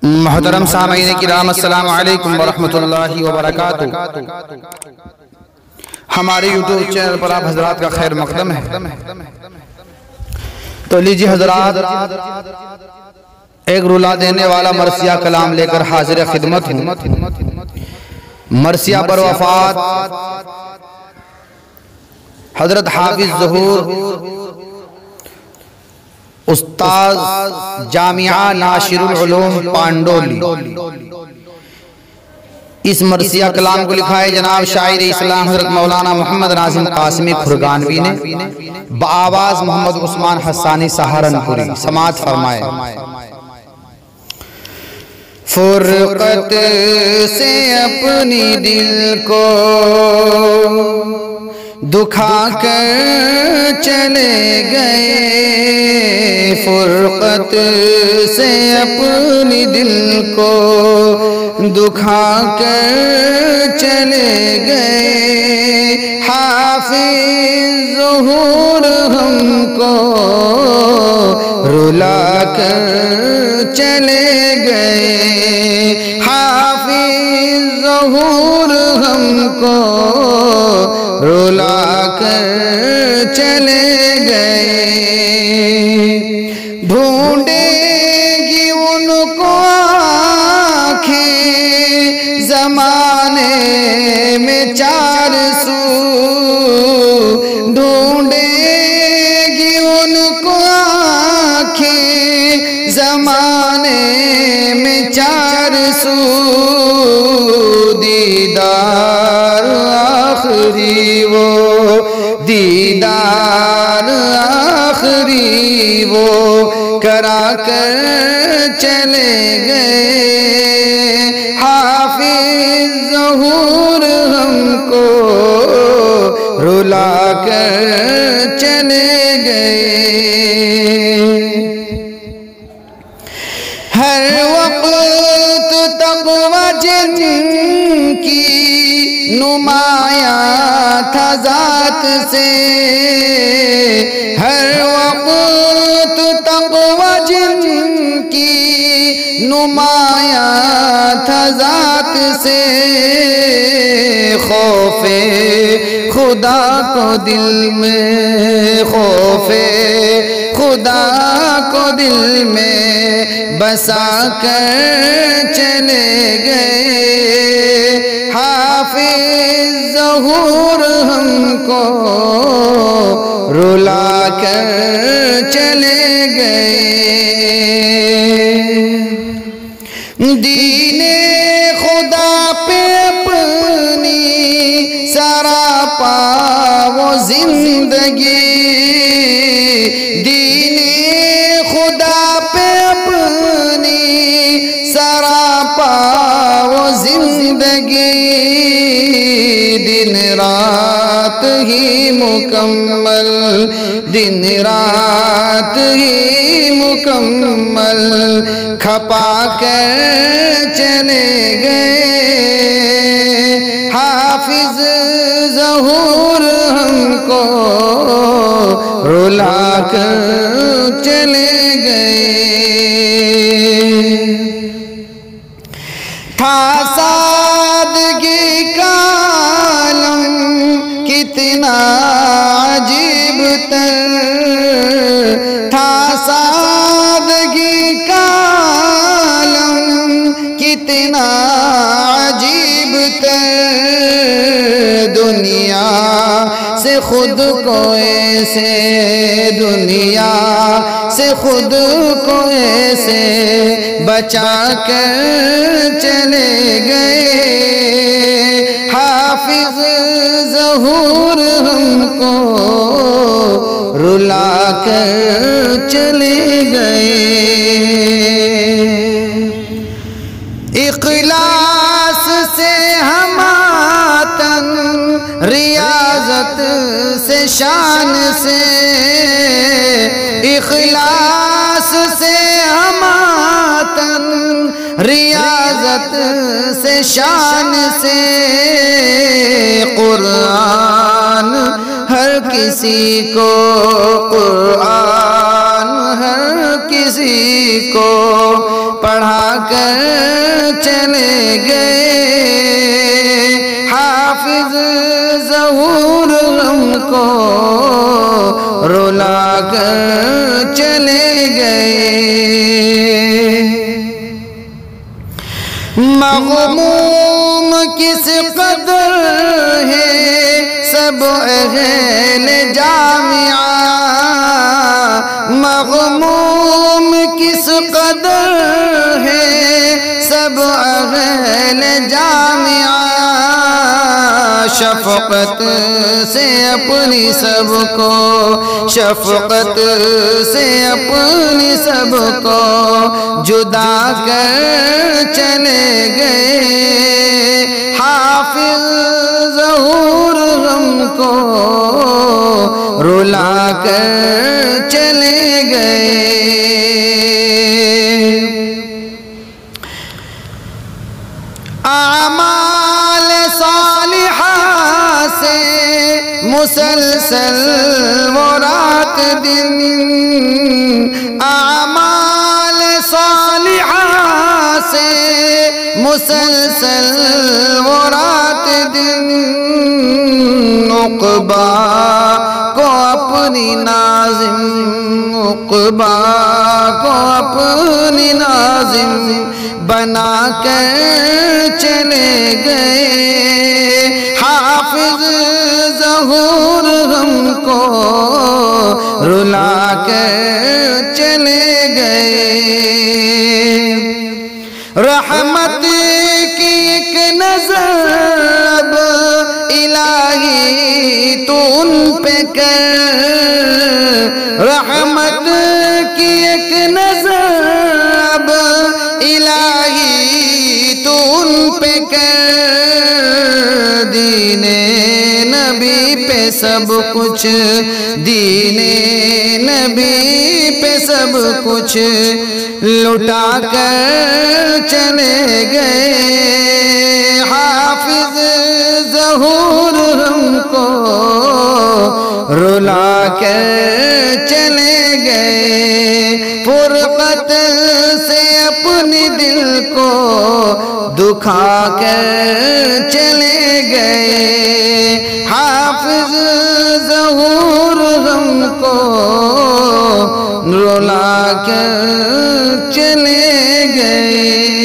मोहतरम सामीन किराम अस्सलाम वालेकुम वरहमतुल्लाहि वबरकातुहू। हमारे यूट्यूब चैनल पर आप हजरात का खैर मकदम है। तो लीजिए हजरात, एक रुला देने वाला मरसिया कलाम लेकर हाजिर खिदमत हूँ। मरसिया पर वफात हजरत हाफिज ज़हूर उस्ताद जामिया नाशिरुल उलूम पांडोली। इस मरसिया कलाम को लिखा है जनाब शायर इस्लाम हजरत मौलाना मोहम्मद नाज़िम कासिमी खुरगानवी ने, बआवाज़ मोहम्मद उस्मान हसानी सहारनपुरी। समाअत फरमाए। फुरकत से अपनी दिल को दुखा कर चले गए, फुरकत से अपनी दिल को दुखा कर चले गए। हाफिज ज़हूर हमको रुला कर चले गए, हाफिज ज़हूर हमको रुला कर चले गए। ढूंढेगी उनको आँखें ज़माने में चार सू, ढूंढेगी उनको आँखें ज़माने में चार सू। दीदार आखिरी वो, दीदार आखिरी वो करा कर चले गए। हाफिज ज़हूर हमको रुला कर चले गए। हर वक्त तक़वा जिनकी नुमायां था ज़ात से, हर वक्त तक़वा जिनकी नुमायां था ज़ात से। खौफे खुदा को दिल में, खौफे खुदा को दिल में बसा कर चले गए। हाफिज ज़हूर हमको रुला कर चले गए। दीने खुदा पे अपनी सरापा वो जिंदगी, दीने खुदा पे अपनी सरापा वो जिंदगी। दिन रात ही मुकम्मल, दिन रात ही मुकम्मल खपा कर चले गए। हाफिज ज़हूर हमको रुला कर चले गए। था सादगी का आलम कितना अजीब तर, था सादगी का आलम कितना अजीब तर। दुनिया से खुद को ऐसे, दुनिया से खुद को ऐसे बचा कर चले गए। हाफिज ज़हूर हमको रुला कर चले गए। इखलास से हम आतन, रियाजत से शान से, इखलास से हम आतन, रियाजत से शान से। कुरान हर किसी को, कुरान हर किसी को पढ़ा कर चले गए। हाफिज ज़हूर हमको रुला कर चले गए। मग़मूम किस कदर है सब अहले जामिया, मग़मूम किस कदर है सब अहले जामिया। शफ़क़त से अपनी सबको, शफ़क़त से अपनी सबको जुदा कर चले गए। हाफिज़ ज़हूर हमको रुला कर चले गए। आमाल सालिहा से मुसलसल वो रात दिन, आमाल सालिहा से मुसलसल वो रात दिन। उक़बा को अपनी नाज़िम, उक़बा को अपनी नाज़िम बना कर चले गए। हाफिज़ ज़हूर हमको रुला कर चले गए। रहमत की एक नज़र अब इलाही तू उन पे कर, रहमत की एक नज़र अब इलाही तू उन पे कर। दीने नबी पे सब कुछ, दीने नबी पे सब कुछ लुटा कर चले गए। हाफिज़ ज़हूर हमको रुला कर चले गए। फुरक़त से अपने दिल को दुखा कर चले गए। हाफिज़ ज़हूर हमको रुला कर चले गए।